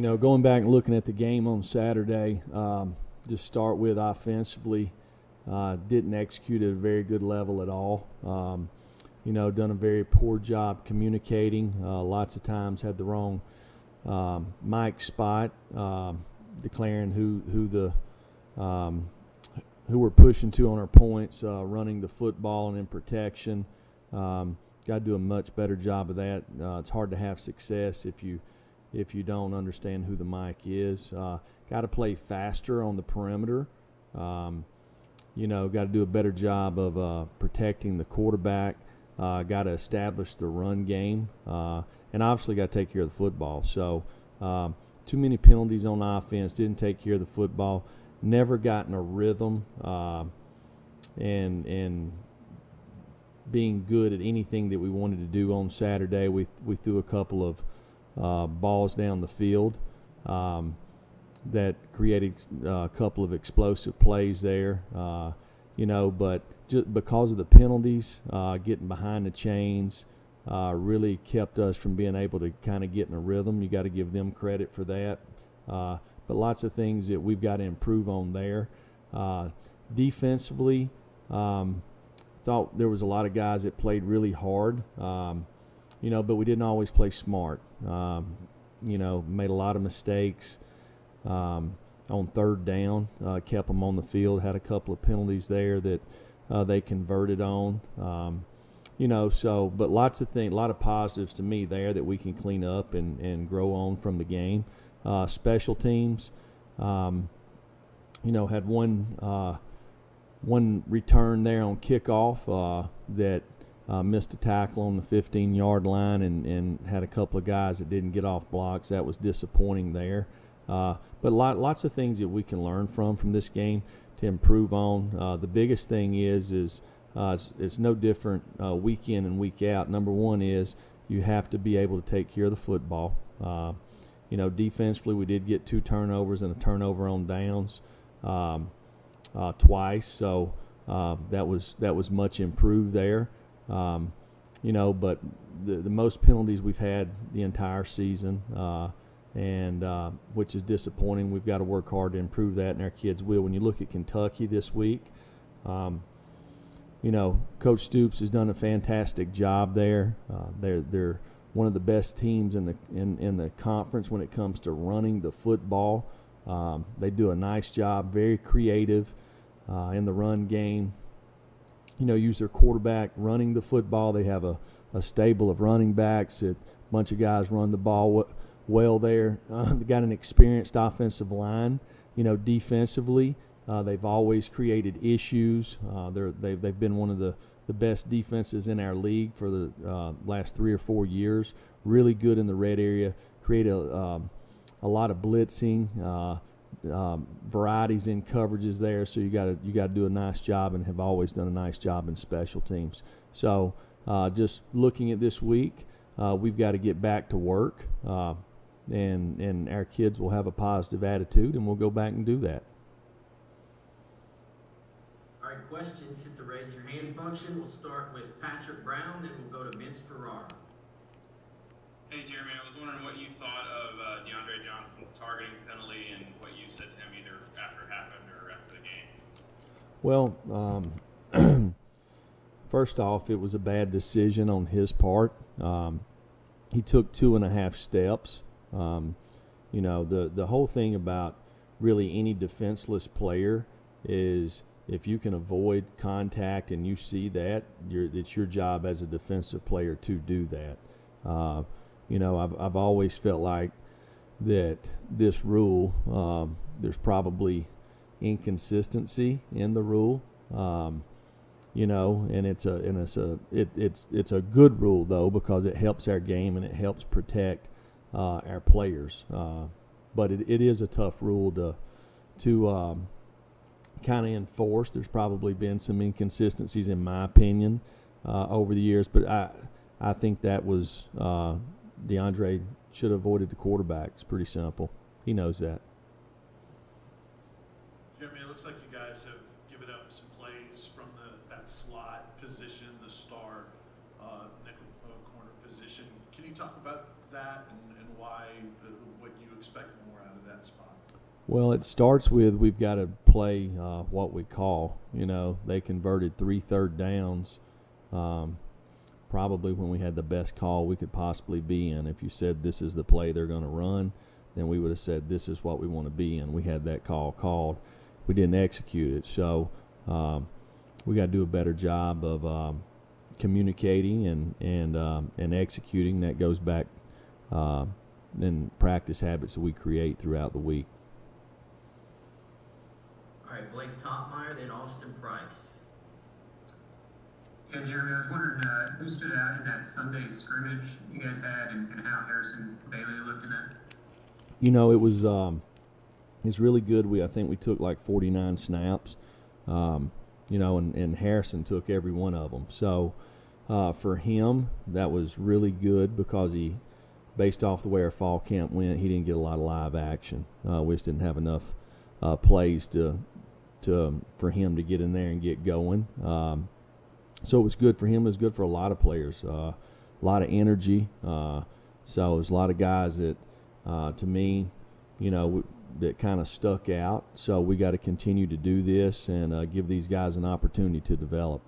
Going back and looking at the game on Saturday, just start with offensively, didn't execute at a very good level at all. Done a very poor job communicating. Lots of times had the wrong mic spot, declaring who we're pushing to on our points, running the football and in protection. Got to do a much better job of that. It's hard to have success if you don't understand who the mic is. Got to play faster on the perimeter. Got to do a better job of protecting the quarterback. Got to establish the run game. And obviously got to take care of the football. So too many penalties on offense, didn't take care of the football, never got in a rhythm and being good at anything that we wanted to do on Saturday. We threw a couple of balls down the field that created a couple of explosive plays there, but just because of the penalties, getting behind the chains, really kept us from being able to kind of get in a rhythm. You got to give them credit for that. But lots of things that we've got to improve on there. Defensively, thought there was a lot of guys that played really hard, but we didn't always play smart. Made a lot of mistakes on third down, kept them on the field, had a couple of penalties there that they converted on. But lots of things, a lot of positives to me there that we can clean up and grow on from the game. Special teams, had one return there on kickoff that missed a tackle on the 15-yard line and had a couple of guys that didn't get off blocks. That was disappointing there. But lots of things that we can learn from this game to improve on. The biggest thing is it's no different week in and week out. Number one is you have to be able to take care of the football. Defensively, we did get 2 turnovers and a turnover on downs twice, so that was much improved there. But the most penalties we've had the entire season, and which is disappointing. We've got to work hard to improve that, and our kids will. When you look at Kentucky this week, Coach Stoops has done a fantastic job there. They're one of the best teams in the conference when it comes to running the football. They do a nice job, very creative in the run game. Use their quarterback running the football. They have a stable of running backs. A bunch of guys run the ball well there. They got an experienced offensive line. Defensively, they've always created issues. They've been one of the best defenses in our league for the last 3 or 4 years. Really good in the red area. Create a lot of blitzing, varieties in coverages there. So you got to do a nice job, and have always done a nice job in special teams. So just looking at this week, we've got to get back to work, and our kids will have a positive attitude, and we'll go back and do that. All right, questions, hit the raise your hand function. We'll start with Patrick Brown, then we'll go to Vince Ferrara. Hey, Jeremy, I was wondering what you thought of DeAndre Johnson's targeting penalty and what you said to him either after it happened or after the game. Well, first off, it was a bad decision on his part. He took 2.5 steps. The whole thing about really any defenseless player is if you can avoid contact and you see that, it's your job as a defensive player to do that. I've always felt like that this rule, there's probably inconsistency in the rule, and it's a good rule though, because it helps our game and it helps protect our players. But it is a tough rule to kind of enforce. There's probably been some inconsistencies in my opinion over the years, but I think that was DeAndre should have avoided the quarterback. It's pretty simple. He knows that. Jeremy, it looks like you guys have given up some plays from that slot position, the star nickel corner position. Can you talk about that and why what you expect more out of that spot? Well, it starts with we've got to play what we call. They converted 3 third downs, probably when we had the best call we could possibly be in. If you said this is the play they're going to run, then we would have said this is what we want to be in. We had that call called. We didn't execute it. So we got to do a better job of communicating and executing. That goes back in practice habits that we create throughout the week. All right, Blake Topmeyer, then Austin Price. Yeah, Jeremy, I was wondering who stood out in that Sunday scrimmage you guys had and how Harrison Bailey looked in that? It's really good. I think we took like 49 snaps, and Harrison took every one of them. So for him, that was really good because based off the way our fall camp went, he didn't get a lot of live action. We just didn't have enough plays for him to get in there and get going. So it was good for him. It was good for a lot of players. A lot of energy. So there's a lot of guys that, to me, that kind of stuck out. So we got to continue to do this and give these guys an opportunity to develop.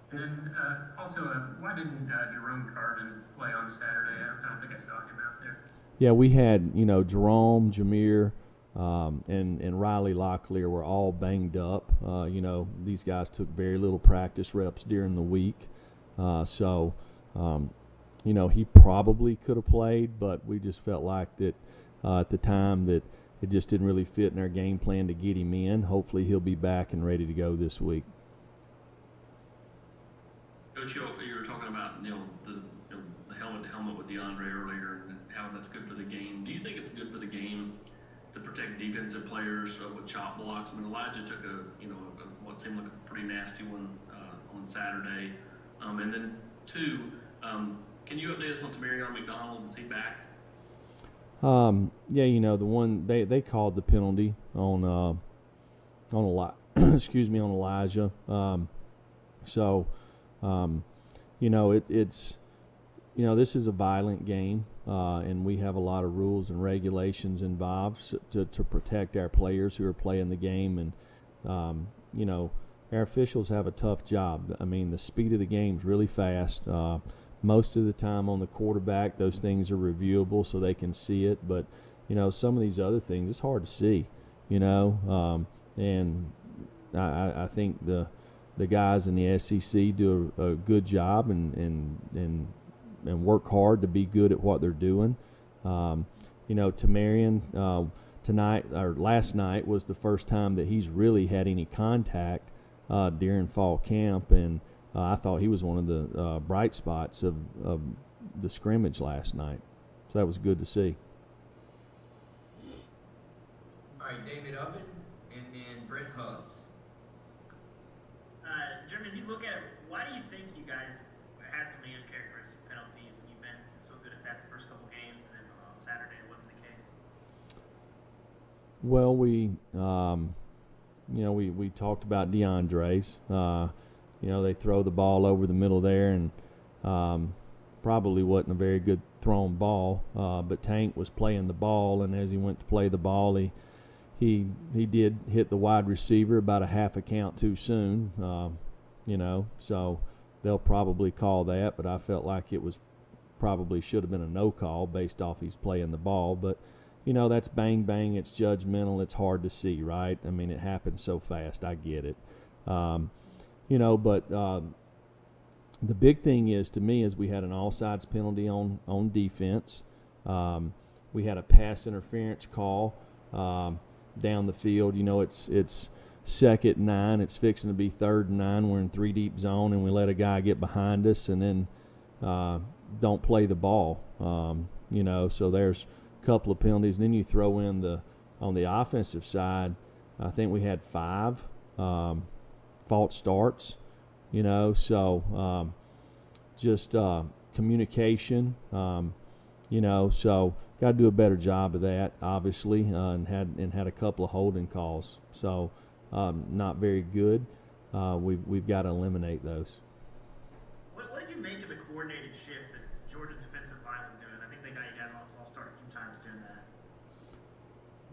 And then also, why didn't Jerome Carden play on Saturday? I don't think I saw him out there. Yeah, we had, Jerome, Jameer, and Riley Locklear were all banged up. These guys took very little practice reps during the week. So he probably could have played, but we just felt like that at the time that it just didn't really fit in our game plan to get him in. Hopefully he'll be back and ready to go this week. Coach, you were talking about the helmet to helmet with DeAndre earlier and how that's good for the game. Do you think it's good for the game to protect defensive players with chop blocks? I mean, Elijah took what seemed like a pretty nasty one on Saturday. And then two, can you update us on Tamarion McDonald? Is he back? The one they called the penalty on excuse me, on Elijah. This is a violent game, and we have a lot of rules and regulations involved to protect our players who are playing the game. And, our officials have a tough job. I mean, the speed of the game is really fast. Most of the time on the quarterback, those things are reviewable so they can see it. But, some of these other things, it's hard to see, and I think the guys in the SEC do a good job and work hard to be good at what they're doing. Tamarion last night was the first time that he's really had any contact during fall camp, and I thought he was one of the bright spots of the scrimmage last night. So that was good to see. All right, David Oven, and then Brent Hubbs. Jeremy, as you look at it, why do you think you guys had so many uncharacteristic penalties when you've been so good at that the first couple games, and then on Saturday it wasn't the case? Well, we talked about DeAndre's. They throw the ball over the middle there, and probably wasn't a very good thrown ball. But Tank was playing the ball, and as he went to play the ball, he did hit the wide receiver about a half a count too soon. So they'll probably call that, but I felt like it was probably should have been a no call based off he's playing the ball. But that's bang bang. It's judgmental. It's hard to see, right? I mean, it happens so fast. I get it. But the big thing is, to me, is we had an all-sides penalty on defense. We had a pass interference call down the field. It's 2nd and 9. It's fixing to be 3rd and 9. We're in 3 deep zone, and we let a guy get behind us and then don't play the ball. So there's a couple of penalties. And then you throw in on the offensive side, I think we had 5 false starts, just communication, so got to do a better job of that, obviously, and had a couple of holding calls, so not very good. We've got to eliminate those. What did you make of the coordinated shift that Georgia's defensive line was doing? I think they got you guys on a false start a few times during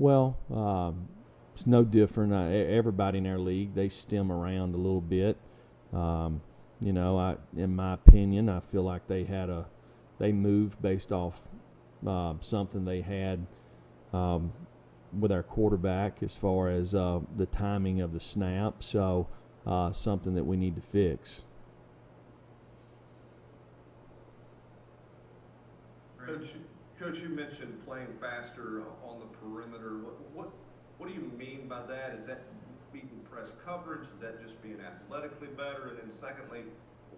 Well, it's no different. Everybody in our league, they stem around a little bit. In my opinion, I feel like they moved based off something they had with our quarterback as far as the timing of the snap. So something that we need to fix. Coach, you mentioned playing faster on the perimeter. What do you mean by that? Is that beating press coverage? Is that just being athletically better? And then secondly,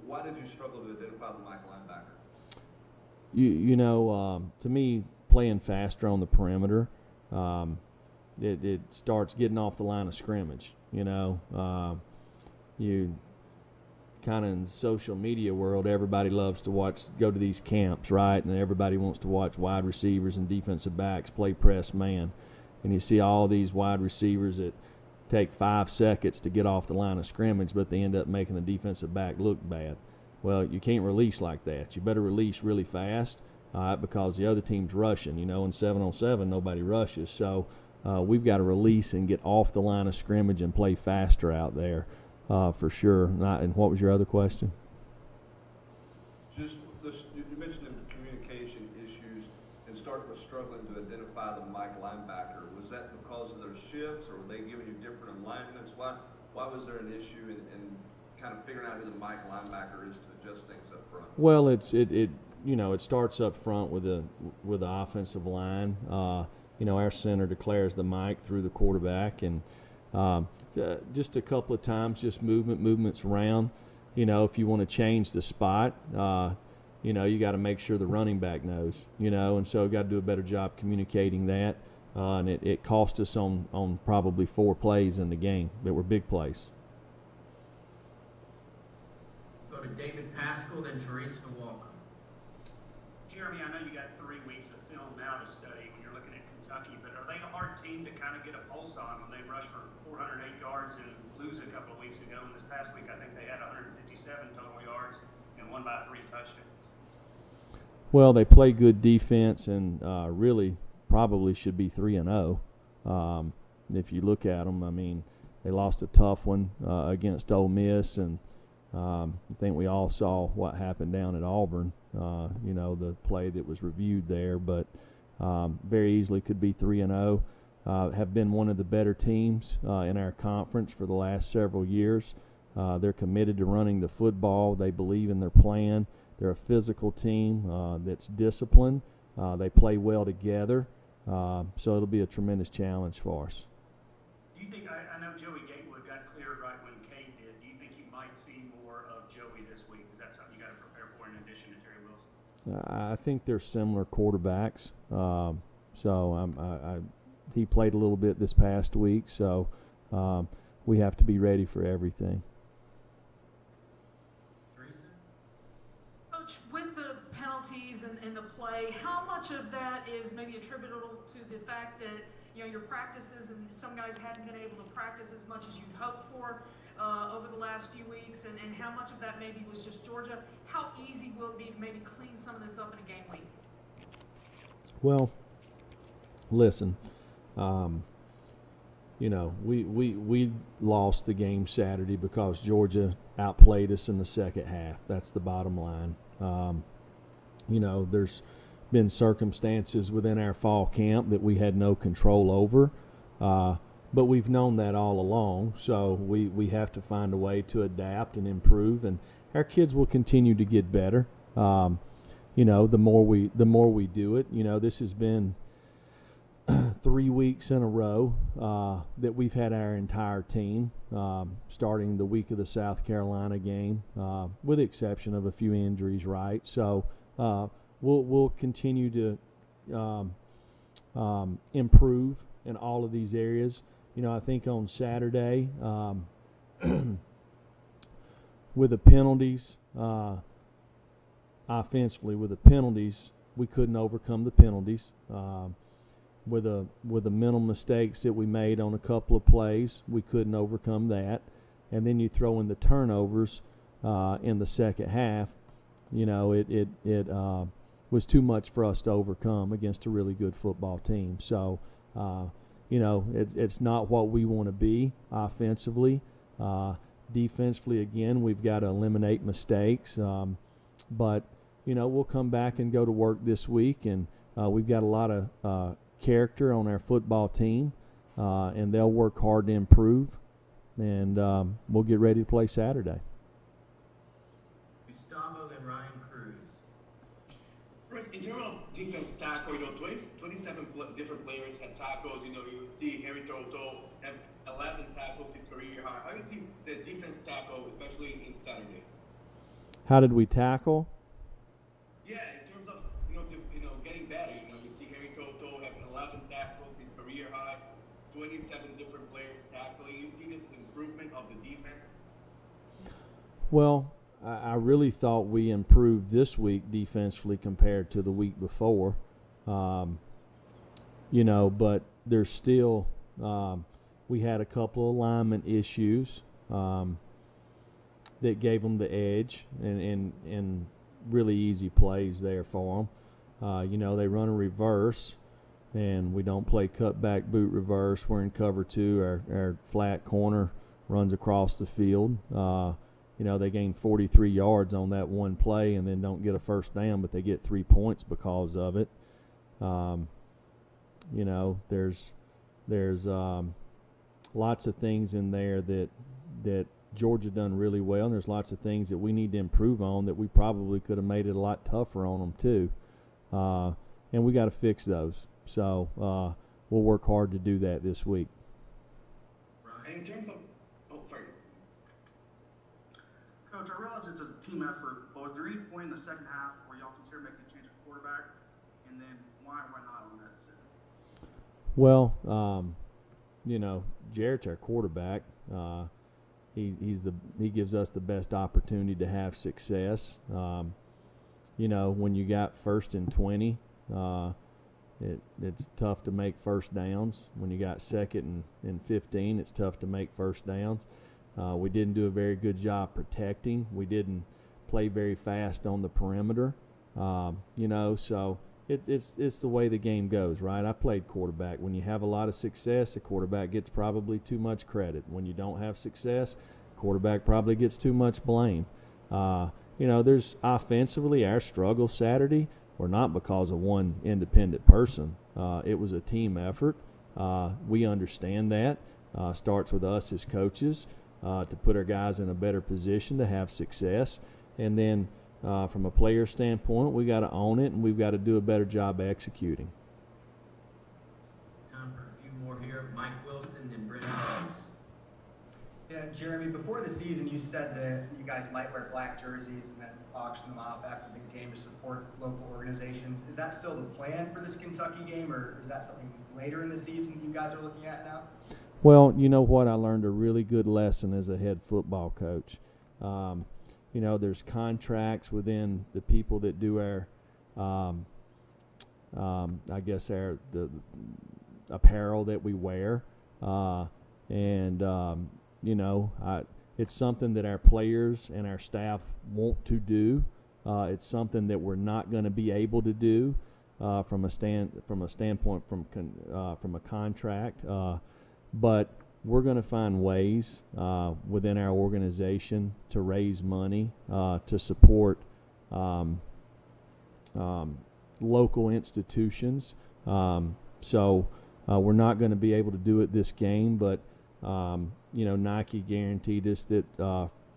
why did you struggle to identify the Mike linebacker? To me, playing faster on the perimeter, it starts getting off the line of scrimmage. You kind of in the social media world, everybody loves to go to these camps, right? And everybody wants to watch wide receivers and defensive backs play press man. And you see all these wide receivers that take 5 seconds to get off the line of scrimmage, but they end up making the defensive back look bad. Well, you can't release like that. You better release really fast because the other team's rushing. In 7-on-7, nobody rushes. So we've got to release and get off the line of scrimmage and play faster out there for sure. And what was your other question? Just you mentioned the communication issues and started with struggling to identify the Mike linebacker. Was that because of their shifts, or were they giving you different alignments? Why was there an issue in kind of figuring out who the Mike linebacker is to adjust things up front? Well, it starts up front with the offensive line. Our center declares the Mike through the quarterback, and just a couple of times, just movements around. If you want to change the spot, you got to make sure the running back knows. And so got to do a better job communicating that. And it cost us on probably 4 plays in the game that were big plays. Go to David Pascal, then Teresa Walker. Jeremy, I know you got 3 weeks of film now to study when you're looking at Kentucky, but are they a hard team to kind of get a pulse on when they rush for 408 yards and lose a couple of weeks ago? And this past week, I think they had 157 total yards and won by 3 touchdowns. Well, they play good defense and really probably should be 3-0. If you look at them, I mean, they lost a tough one against Ole Miss, and I think we all saw what happened down at Auburn, the play that was reviewed there, but very easily could be 3-0. Have been one of the better teams in our conference for the last several years. They're committed to running the football. They believe in their plan. They're a physical team that's disciplined. They play well together, so it'll be a tremendous challenge for us. Do you think, I know Joey Gatewood got cleared right when Cade did. Do you think you might see more of Joey this week? Is that something you got to prepare for in addition to Terry Wilson? I think they're similar quarterbacks. He played a little bit this past week, so we have to be ready for everything. Coach, with the penalties and the play, how much of that is maybe attributable to the fact that your practices and some guys hadn't been able to practice as much as you'd hoped for over the last few weeks, and how much of that maybe was just Georgia? How easy will it be to maybe clean some of this up in a game week? Well, listen, we lost the game Saturday because Georgia outplayed us in the second half. That's the bottom line. There's been circumstances within our fall camp that we had no control over, but we've known that all along, so we have to find a way to adapt and improve, and our kids will continue to get better. The more we do it. This has been 3 weeks in a row that we've had our entire team, starting the week of the South Carolina game, with the exception of a few injuries, right? So we'll continue to improve in all of these areas. I think on Saturday, with the penalties, offensively with the penalties, we couldn't overcome the penalties. With the mental mistakes that we made on a couple of plays, we couldn't overcome that. And then you throw in the turnovers in the second half. It was too much for us to overcome against a really good football team. So, it's not what we want to be offensively. Defensively, again, we've got to eliminate mistakes. But we'll come back and go to work this week, and we've got a lot of character on our football team, and they'll work hard to improve, and we'll get ready to play Saturday. Gustavo and Ryan Cruz. Right, in terms of defense tackle, 27 different players had tackles. You see Henry Toto have 11 tackles his career high. How do you see the defense tackle, especially in Saturday? How did we tackle? Yeah, in terms of getting better. You see Henry Toto have 11 tackles his career high, 27 different players tackling. You see this improvement of the defense? Well, I really thought we improved this week defensively compared to the week before. But there's still we had a couple of alignment issues that gave them the edge and really easy plays there for them. They run a reverse, and we don't play cutback boot reverse. We're in cover 2. Our flat corner runs across the field. They gain 43 yards on that one play and then don't get a first down, but they get 3 points because of it. There's lots of things in there that Georgia done really well, and there's lots of things that we need to improve on that we probably could have made it a lot tougher on them too. And we got to fix those. So we'll work hard to do that this week. And in terms of Coach, I realize it's a team effort, but was there any point in the second half where y'all considered making a change at quarterback? And then why not on that decision? Well, Jarrett's our quarterback. He gives us the best opportunity to have success. When you got 1st and 20, it's tough to make first downs. When you got 2nd and 15, it's tough to make first downs. We didn't do a very good job protecting. We didn't play very fast on the perimeter. So it's the way the game goes, right? I played quarterback. When you have a lot of success, a quarterback gets probably too much credit. When you don't have success, quarterback probably gets too much blame. There's offensively, our struggle Saturday were not because of one independent person. It was a team effort. We understand that. Starts with us as coaches. To put our guys in a better position to have success. And then from a player standpoint, we got to own it, and we've got to do a better job executing. Time for a few more here. Mike Wilson and Brent Hughes. Yeah, Jeremy, before the season you said that you guys might wear black jerseys and then auction them off after the game to support local organizations. Is that still the plan for this Kentucky game, or is that something later in the season you guys are looking at now? Well, you know what? I learned a really good lesson as a head football coach. There's contracts within the people that do our, the apparel that we wear. It's something that our players and our staff want to do. It's something that we're not going to be able to do from a standpoint from a contract. But we're going to find ways within our organization to raise money to support local institutions. So we're not going to be able to do it this game, but Nike guaranteed us that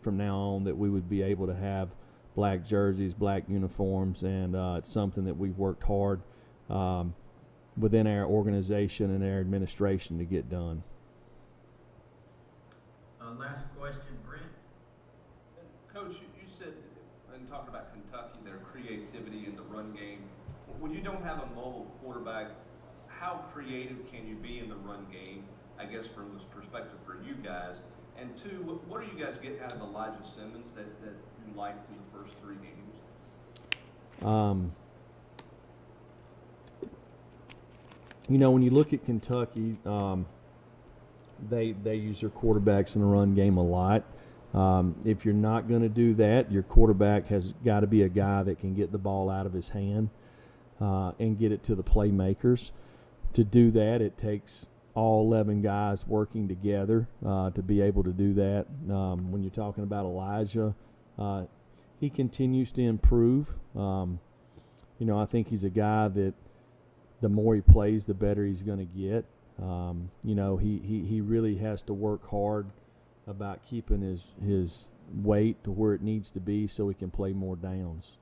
from now on that we would be able to have black jerseys, black uniforms, and it's something that we've worked hard within our organization and our administration to get done. Last question, Brent. Coach, you said, and talking about Kentucky, their creativity in the run game. When you don't have a mobile quarterback, how creative can you be in the run game, I guess, from this perspective for you guys? And two, what are you guys getting out of Elijah Simmons that you liked in the first 3 games? When you look at Kentucky, they use their quarterbacks in the run game a lot. If you're not going to do that, your quarterback has got to be a guy that can get the ball out of his hand and get it to the playmakers. To do that, it takes all 11 guys working together to be able to do that. When you're talking about Elijah, he continues to improve. I think he's a guy that the more he plays, the better he's going to get. He really has to work hard about keeping his weight to where it needs to be so he can play more downs.